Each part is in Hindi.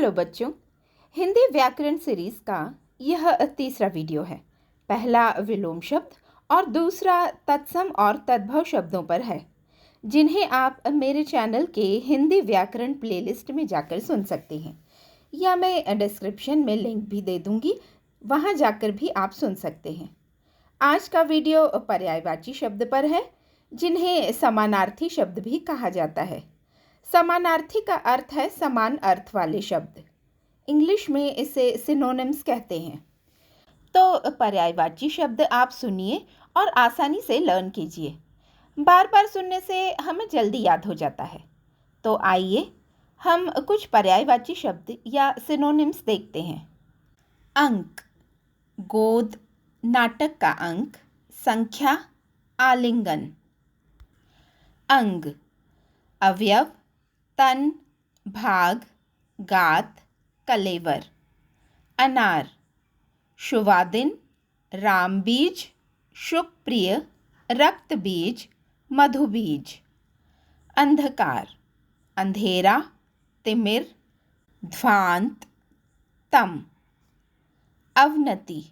हेलो बच्चों, हिंदी व्याकरण सीरीज का यह तीसरा वीडियो है। पहला विलोम शब्द और दूसरा तत्सम और तद्भव शब्दों पर है, जिन्हें आप मेरे चैनल के हिंदी व्याकरण प्लेलिस्ट में जाकर सुन सकते हैं, या मैं डिस्क्रिप्शन में लिंक भी दे दूंगी, वहां जाकर भी आप सुन सकते हैं। आज का वीडियो पर्यायवाची शब्द पर है, जिन्हें समानार्थी शब्द भी कहा जाता है। समानार्थी का अर्थ है समान अर्थ वाले शब्द। इंग्लिश में इसे सिनोनिम्स कहते हैं। तो पर्यायवाची शब्द आप सुनिए और आसानी से लर्न कीजिए। बार बार सुनने से हमें जल्दी याद हो जाता है। तो आइए हम कुछ पर्यायवाची शब्द या सिनोनिम्स देखते हैं। अंक, गोद, नाटक का अंक, संख्या, आलिंगन। अंग, अवयव, तन, भाग, गात, कलेवर। अनार, शुभादिन, रामबीज, शुभप्रिय, रक्तबीज, मधुबीज। अंधकार, अंधेरा, तिमिर, ध्वांत, तम। अवनति,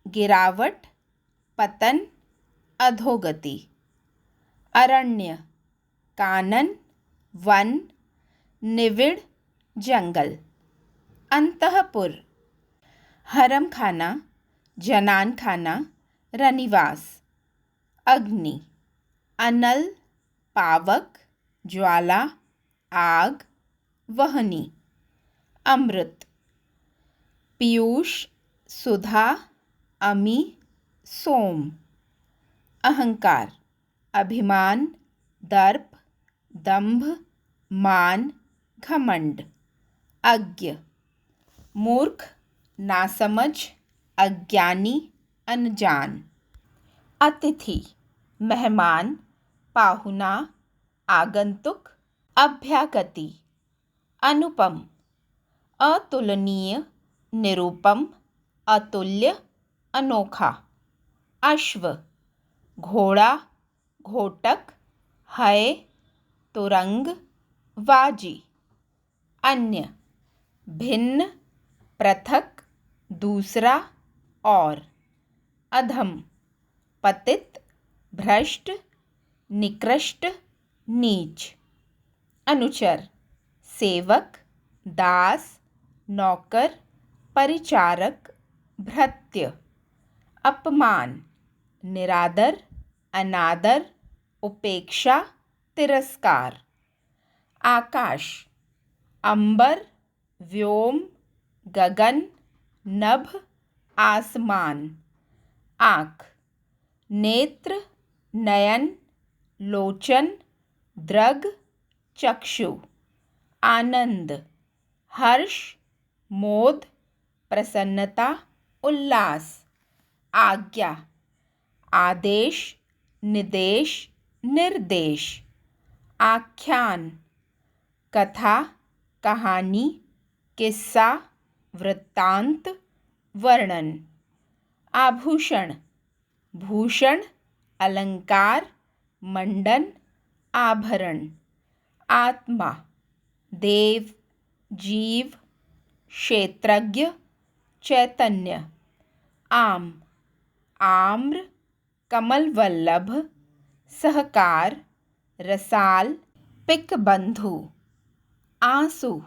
गिरावट, पतन, अधोगति। अरण्य, कानन, वन, निविड़, जंगल। अंतःपुर, हरम खाना, जनान खाना, रनिवास। अग्नि, अनल, पावक, ज्वाला, आग, वहनी। अमृत, पीयूष, सुधा, अमी, सोम। अहंकार, अभिमान, दर्प, दंभ, मान, घमंड। अज्ञ, मूर्ख, नासमझ, अज्ञानी, अनजान। अतिथि, मेहमान, पाहुना, आगंतुक, अभ्यागति। अनुपम, अतुलनीय, निरुपम, अतुल्य, अनोखा। अश्व, घोड़ा, घोटक, है, तुरंग, वाजी। अन्य, भिन्न, पृथक, दूसरा, और। अधम, पतित, भ्रष्ट, निकृष्ट, नीच। अनुचर, सेवक, दास, नौकर, परिचारक, भृत्य। अपमान, निरादर, अनादर, उपेक्षा, तिरस्कार। आकाश, अंबर, व्योम, गगन, नभ, आसमान। आँख, नेत्र, नयन, लोचन, दृग, चक्षु। आनंद, हर्ष, मोद, प्रसन्नता, उल्लास। आज्ञा, आदेश, निदेश, निर्देश। आख्यान, कथा, कहानी, किस्सा, वृत्तांत, वर्णन। आभूषण, भूषण, अलंकार, मंडन, आभरण। आत्मा, देव, जीव, क्षेत्रज्ञ, चैतन्य। आम, आम्र, कमलवल्लभ, सहकार, रसाल, पिकबंधु। आंसू,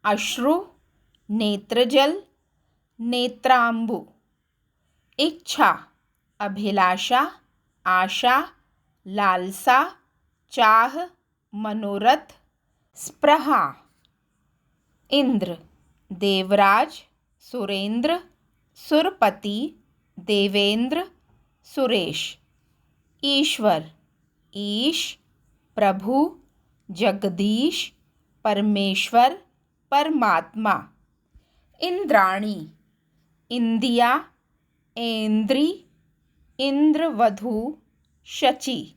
अश्रु, नेत्रजल, नेत्रांबु। इच्छा, अभिलाषा, आशा, लालसा, चाह, मनोरथ, स्पृहा। इंद्र, देवराज, सुरेंद्र, सुरपति, देवेंद्र, सुरेश। ईश्वर, ईश, प्रभु, जगदीश, परमेश्वर, परमात्मा। इंद्राणी, इंदिया, ऐन्द्री, इंद्रवधू, शची।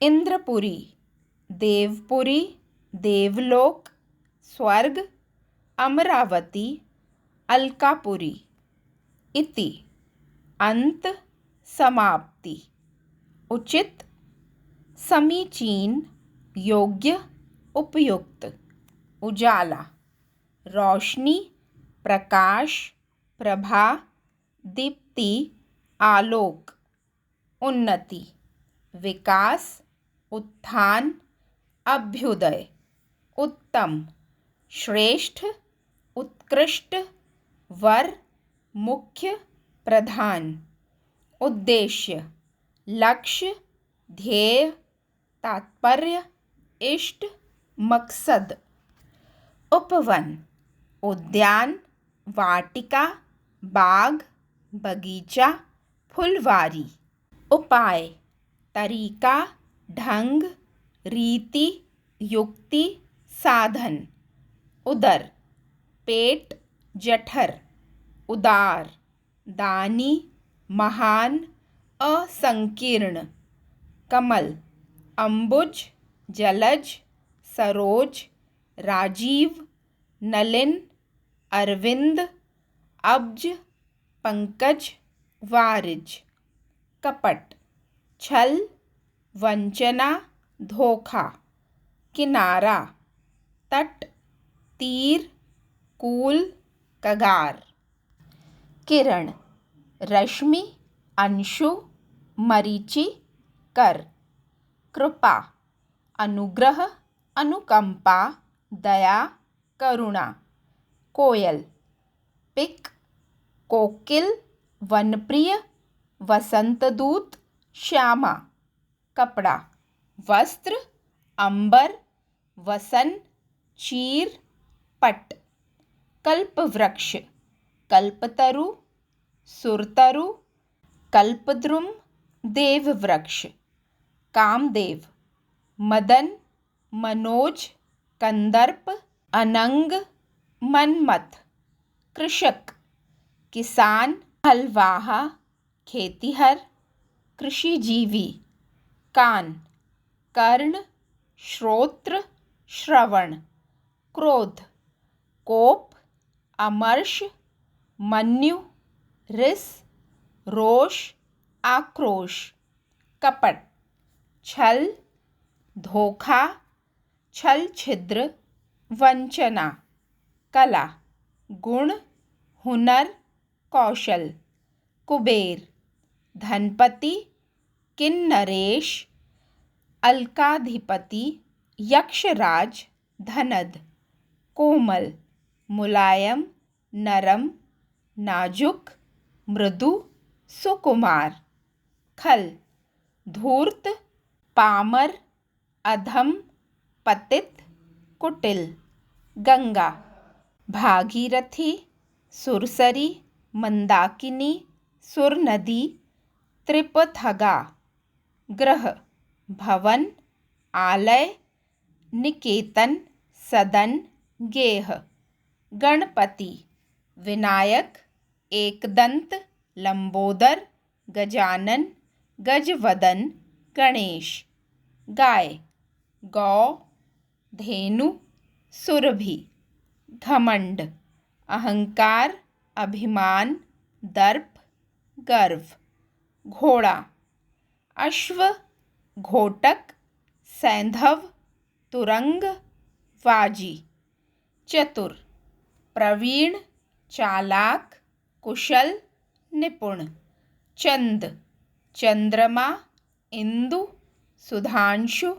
इंद्रपुरी, देवपुरी, देवलोक, स्वर्ग, अमरावती, अलकापुरी। इति, अंत, समाप्ति। उचित, समीचीन, योग्य, उपयुक्त। उजाला, रोशनी, प्रकाश, प्रभा, दीप्ति, आलोक। उन्नति, विकास, उत्थान, अभ्युदय। उत्तम, श्रेष्ठ, उत्कृष्ट, वर, मुख्य, प्रधान। उद्देश्य, लक्ष्य, ध्येय, तात्पर्य, इष्ट, मकसद। उपवन, उद्यान, वाटिका, बाग, बगीचा, फुलवारी। उपाय, तरीका, ढंग, रीति, युक्ति, साधन। उदर, पेट, जठर। उदार, दानी, महान, असंकीर्ण। कमल, अंबुज, जलज, सरोज, राजीव, नलिन, अरविंद, अब्ज, पंकज, वारिज। कपट, छल, वंचना, धोखा। किनारा, तट, तीर, कूल, कगार। किरण, रश्मि, अंशु, मरीचि, कर। कृपा, अनुग्रह, अनुकंपा, दया, करुणा। कोयल, पिक, कोकिल, वनप्रिय, वसंतदूत, श्यामा। कपड़ा, वस्त्र, अंबर, वसन, चीर, पट। कल्पवृक्ष, कल्पतरु, सुरतरु, कल्पद्रुम, देववृक्ष। कामदेव, मदन, मनोज, कंदर्प, अनंग, मनमथ। कृषक, किसान, हलवाहा, खेतिहर, कृषिजीवी। कान, कर्ण, श्रोत्र, श्रवण। क्रोध, कोप, अमर्ष, मन्यु, रिस, रोष, आक्रोश। कपट, छल, धोखा, छल छिद्र, वंचना। कला, गुण, हुनर, कौशल। कुबेर, धनपति, किन्नरेश, अलकाधिपति, यक्षराज, धनद। कोमल, मुलायम, नरम, नाजुक, मृदु, सुकुमार। खल, धूर्त, पामर, अधम, पतित, कुटिल। गंगा, भागीरथी, सुरसरी, मंदाकिनी, सुरनदी, त्रिपथगा। ग्रह, भवन, आलय, निकेतन, सदन, गेह। गणपति, विनायक, एकदंत, लंबोदर, गजानन, गजवदन, गणेश। गाय, गौ, धेनु, सुरभि। घमंड, अहंकार, अभिमान, दर्प, गर्व। घोड़ा, अश्व, घोटक, सैंधव, तुरंग, वाजी। चतुर, प्रवीण, चालाक, कुशल, निपुण। चंद, चंद्रमा, इंदु, सुधांशु,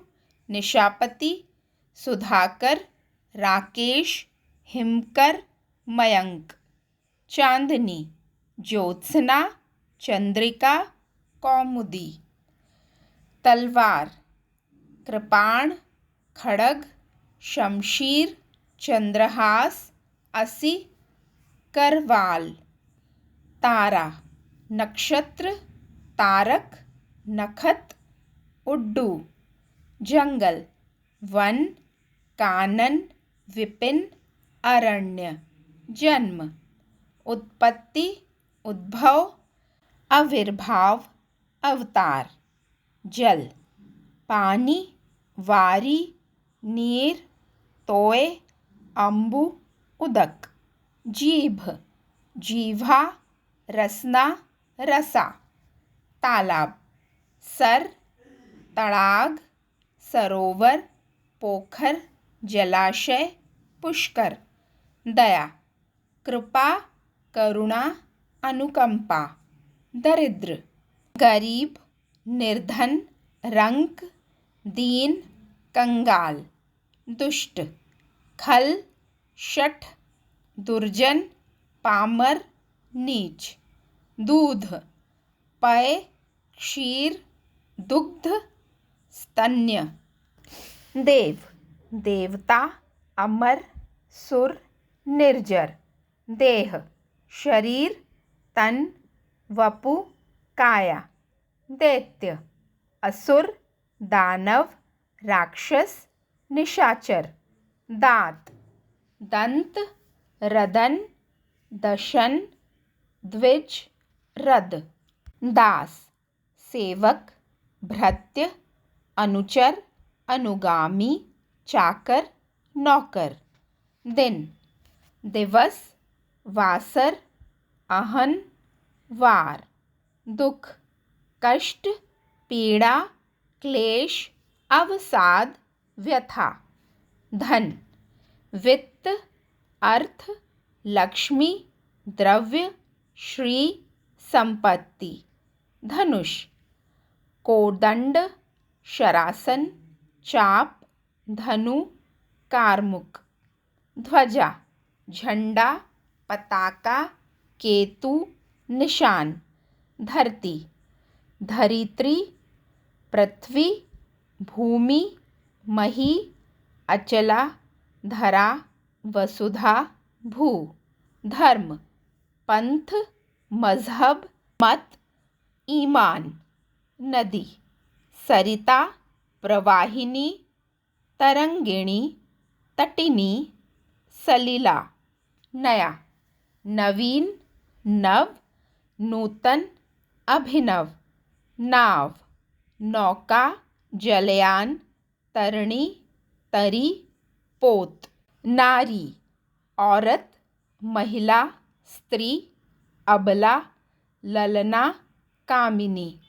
निशापति, सुधाकर, राकेश, हिमकर, मयंक। चांदनी, ज्योत्सना, चंद्रिका, कौमुदी। तलवार, कृपाण, खड़ग, शमशीर, चंद्रहास, असि, करवाल। तारा, नक्षत्र, तारक, नखत, उड्डू। जंगल, वन, कानन, विपिन, अरण्य। जन्म, उत्पत्ति, उद्भव, आविर्भाव, अवतार। जल, पानी, वारी, नीर, तोय, अम्बु, उदक। जीभ, जीभा, रसना, रसा। तालाब, सर, तड़ाग, सरोवर, पोखर, जलाशय, पुष्कर। दया, कृपा, करुणा, अनुकंपा। दरिद्र, गरीब, निर्धन, रंक, दीन, कंगाल। दुष्ट, खल, शठ, दुर्जन, पामर, नीच। दूध, पय, क्षीर, दुग्ध, स्तन्य। देव, देवता, अमर, सुर, निर्जर। देह, शरीर, तन, वपु, काया। दैत्य, असुर, दानव, राक्षस, निशाचर। दांत, दंत, रदन, दशन, द्विज, रद। दास, सेवक, भृत्य, अनुचर, अनुगामी, चाकर, नौकर। दिन, दिवस, वासर, अहन, वार। दुख, कष्ट, पीड़ा, क्लेश, अवसाद, व्यथा। धन, वित्त, अर्थ, लक्ष्मी, द्रव्य, श्री, संपत्ति। धनुष, कोदंड, शरासन, चाप, धनु, कारमुक। ध्वजा, झंडा, पताका, केतु, निशान। धरती, धरित्री, पृथ्वी, भूमि, मही, अचला, धरा, वसुधा, भू। धर्म, पंथ, मजहब, मत, ईमान। नदी, सरिता, प्रवाहिनी, तरंगिणी, तटिनी, सलिला। नया, नवीन, नव, नूतन, अभिनव। नाव, नौका, जलयान, तरणी, तरी, पोत। नारी, औरत, महिला, स्त्री, अबला, ललना, कामिनी।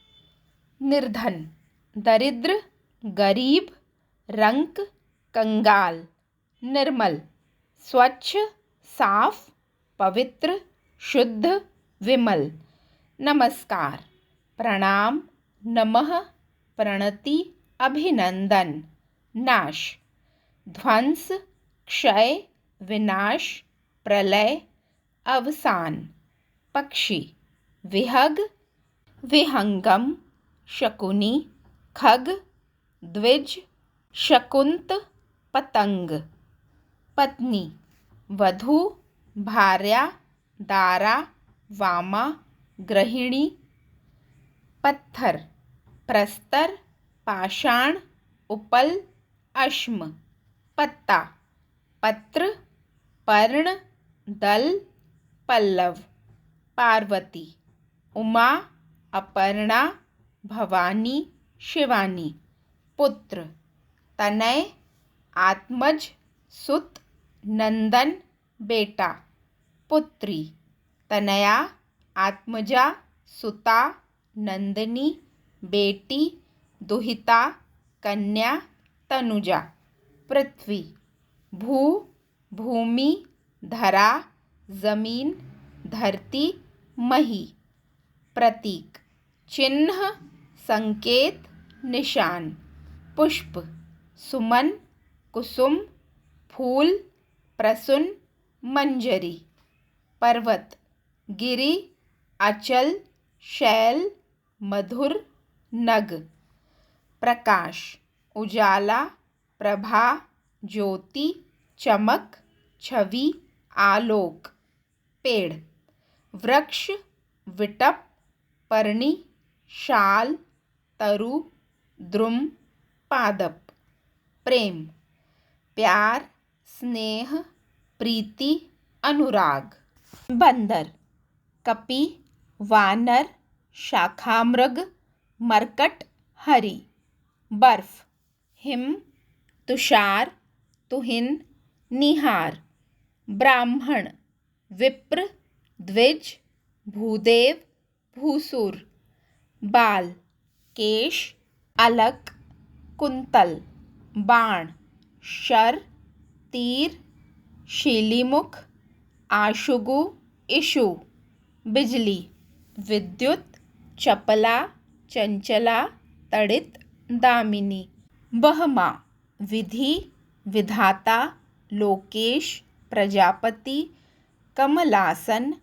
निर्धन, दरिद्र, गरीब, रंक, कंगाल। निर्मल, स्वच्छ, साफ, पवित्र, शुद्ध, विमल। नमस्कार, प्रणाम, नमः, प्रणति, अभिनंदन। नाश, ध्वंस, क्षय, विनाश, प्रलय, अवसान। पक्षी, विहग, विहंगम, शकुनी, खग, द्विज, शकुंत, पतंग। पत्नी, वधू, भार्या, दारा, वामा, गृहिणी। पत्थर, प्रस्तर, पाषाण, उपल, अश्म। पत्ता, पत्र, पर्ण, दल, पल्लव। पार्वती, उमा, अपर्णा, भवानी, शिवानी। पुत्र, तनय, आत्मज, सुत, नंदन, बेटा। पुत्री, तनया, आत्मजा, सुता, नंदिनी, बेटी, दुहिता, कन्या, तनुजा। पृथ्वी, भू, भूमि, धरा, जमीन, धरती, मही। प्रतीक, चिन्ह, संकेत, निशान। पुष्प, सुमन, कुसुम, फूल, प्रसून, मंजरी। पर्वत, गिरि, अचल, शैल, मधुर, नग। प्रकाश, उजाला, प्रभा, ज्योति, चमक, छवि, आलोक। पेड़, वृक्ष, विटप, पर्णी, शाल, तरु, द्रुम, पादप। प्रेम, प्यार, स्नेह, प्रीति, अनुराग। बंदर, कपि, वानर, शाखामृग, मरकट, हरि। बर्फ, हिम, तुषार, तुहिन, निहार। ब्राह्मण, विप्र, द्विज, भूदेव, भूसुर। बाल, केश, अलक, कुंतल। बाण, शर, तीर, शीलीमुख, आशुगु, इशु। बिजली, विद्युत, चपला, चंचला, तड़ित, दामिनी। बहमा, विधि, विधाता, लोकेश, प्रजापति, कमलासन,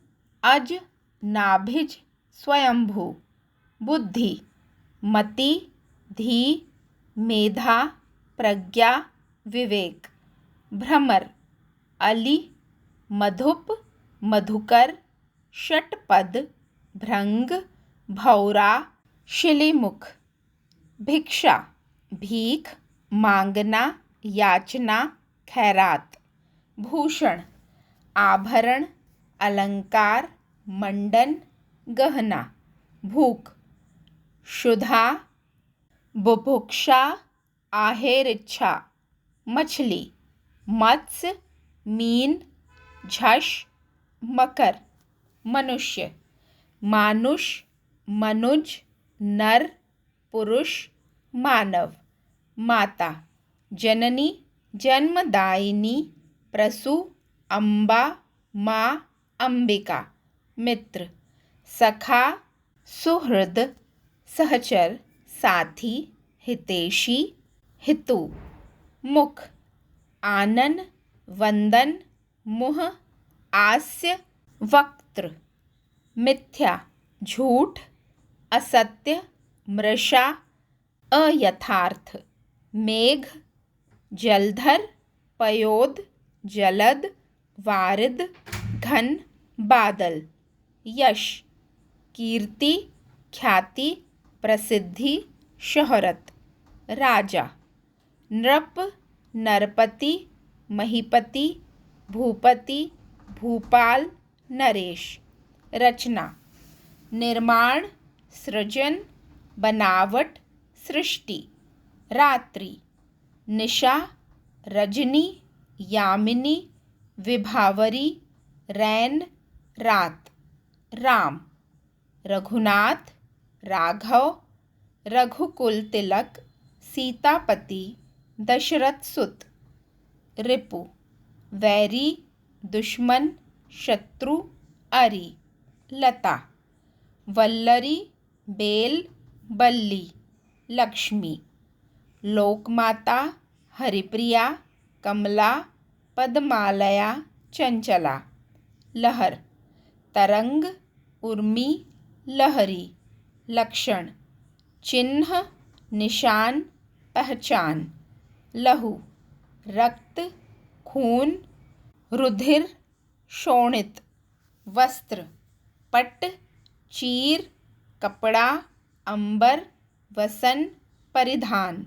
अज, नाभिज, स्वयंभू। बुद्धि, मति, धी, मेधा, प्रज्ञा, विवेक। भ्रमर, अली, मधुप, मधुकर, षटपद, भृंग, भौरा, शिलीमुख। भिक्षा, भीख, मांगना, याचना, खैरात। भूषण, आभरण, अलंकार, मंडन, गहना। भूख, क्षुधा, बुभुक्षा, आहेर इच्छा। मछली, मत्स्य, मीन, झष, मकर। मनुष्य, मानुष, मनुज, नर, पुरुष, मानव। माता, जननी, जन्मदायिनी, प्रसू, अम्बा, माँ, अंबिका। मित्र, सखा, सुहृद, सहचर, साथी, हितैषी, हितु। मुख, आनन, वंदन, मुह, आस्य, वक्त्र। मिथ्या, झूठ, असत्य, मृषा, अयथार्थ। मेघ, जलधर, पयोद, जलद, वारिद, घन, बादल। यश, कीर्ति, ख्याति, प्रसिद्धि, शोहरत। राजा, नृप, नरपति, महीपति, भूपति, भूपाल, नरेश। रचना, निर्माण, सृजन, बनावट, सृष्टि। रात्रि, निशा, रजनी, यामिनी, विभावरी, रैन, रात। राम, रघुनाथ, राघव, रघुकुल तिलक, सीतापति, दशरथ सुत। रिपु, वैरी, दुश्मन, शत्रु, अरि। लता, वल्लरी, बेल, बल्ली। लक्ष्मी, लोकमाता, हरिप्रिया, कमला, पद्मालया, चंचला। लहर, तरंग, उर्मी, लहरी। लक्षण, चिन्ह, निशान, पहचान। लहू, रक्त, खून, रुधिर, शोणित। वस्त्र, पट्ट, चीर, कपड़ा, अंबर, वसन, परिधान।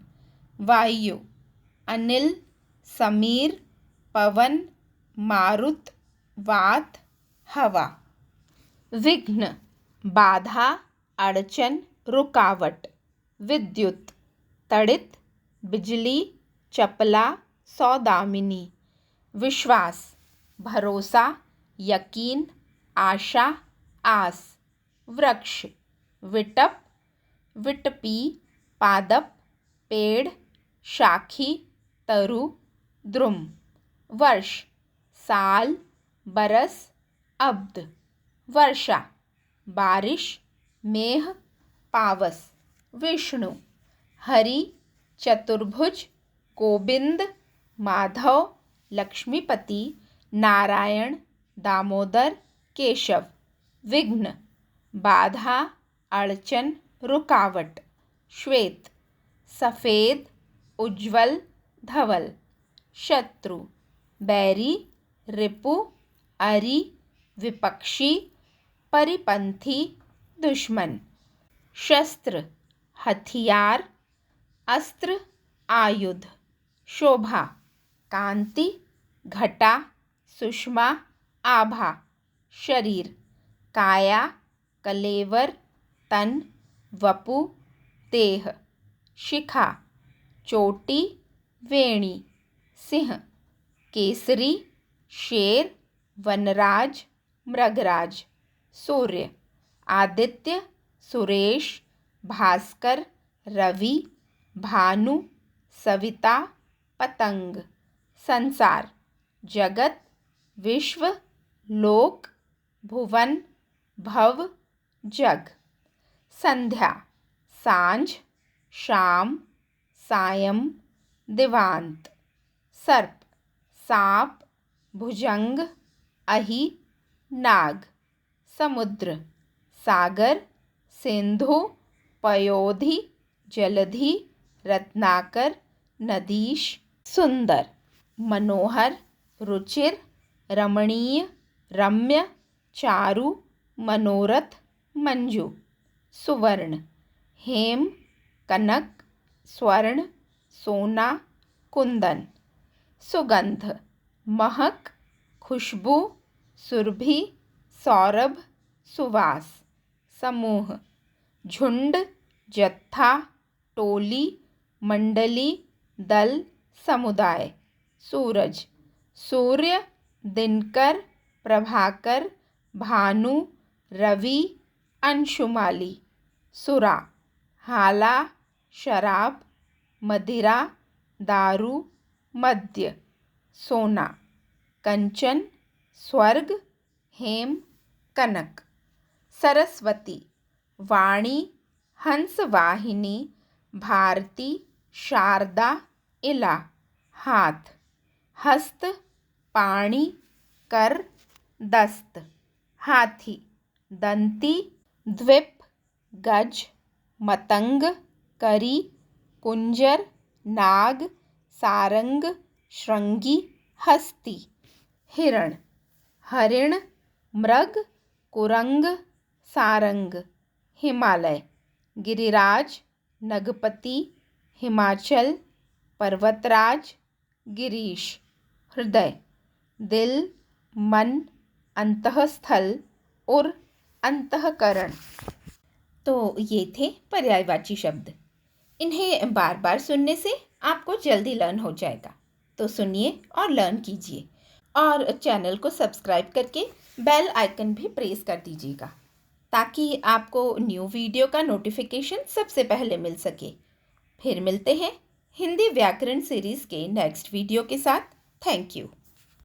वायु, अनिल, समीर, पवन, मारुत, वात, हवा। विघ्न, बाधा, अड़चन, रुकावट। विद्युत, तड़ित, बिजली, चपला, सौदामिनी। विश्वास, भरोसा, यकीन, आशा, आस। वृक्ष, विटप, विटपी, पादप, पेड़, शाखी, तरु, द्रुम। वर्ष, साल, बरस, अब्द। वर्षा, बारिश, मेघ, पावस। विष्णु, हरि, चतुर्भुज, गोविंद, माधव, लक्ष्मीपति, नारायण, दामोदर, केशव। विघ्न, बाधा, अड़चन, रुकावट। श्वेत, सफेद, उज्ज्वल, धवल। शत्रु, बैरी, रिपु, अरि, विपक्षी, परिपंथी, दुश्मन। शस्त्र, हथियार, अस्त्र, आयुध। शोभा, कांति, घटा, सुषमा, आभा। शरीर, काया, कलेवर, तन, वपु, देह। शिखा, चोटी, वेणी, सिंह। केसरी, शेर, वनराज, मृगराज। सूर्य, आदित्य, सुरेश, भास्कर, रवि, भानु, सविता, पतंग। संसार, जगत, विश्व, लोक, भुवन, भव, जग। संध्या सांझ, शाम, सायं, दिवांत। सर्प सांप, भुजंग, अहि, नाग। समुद्र सागर, सिंधु, पयोधि, जलधि, रत्नाकर, नदीश। सुंदर मनोहर, रुचिर, रमणीय, रम्य, चारु, मनोरथ, मंजू। सुवर्ण हेम, कनक, स्वर्ण, सोना, कुंदन। सुगंध महक, खुशबू, सुरभि, सौरभ, सुवास। समूह झुंड, जत्था, टोली, मंडली, दल, समुदाय। सूरज सूर्य, दिनकर, प्रभाकर, भानु, रवि, अंशुमाली। सुरा हाला, शराब, मदिरा, दारू, मद्य। सोना कंचन, स्वर्ग, हेम, कनक। सरस्वती वाणी, हंसवाहिनी, भारती, शारदा, इला। हाथ हस्त, पाणी, कर, दस्त। हाथी दंती, द्विप, गज, मतंग, करी, कुंजर, नाग, सारंग, श्रृंगी, हस्ती। हिरण हरिण, मृग, कुरंग, सारंग। हिमालय गिरिराज, नगपति, हिमाचल, पर्वतराज, गिरीश। हृदय दिल, मन, अंतःस्थल और अंतःकरण। तो ये थे पर्यायवाची शब्द। इन्हें बार बार सुनने से आपको जल्दी लर्न हो जाएगा। तो सुनिए और लर्न कीजिए, और चैनल को सब्सक्राइब करके बेल आइकन भी प्रेस कर दीजिएगा, ताकि आपको न्यू वीडियो का नोटिफिकेशन सबसे पहले मिल सके। फिर मिलते हैं हिंदी व्याकरण सीरीज़ के नेक्स्ट वीडियो के साथ। Thank you.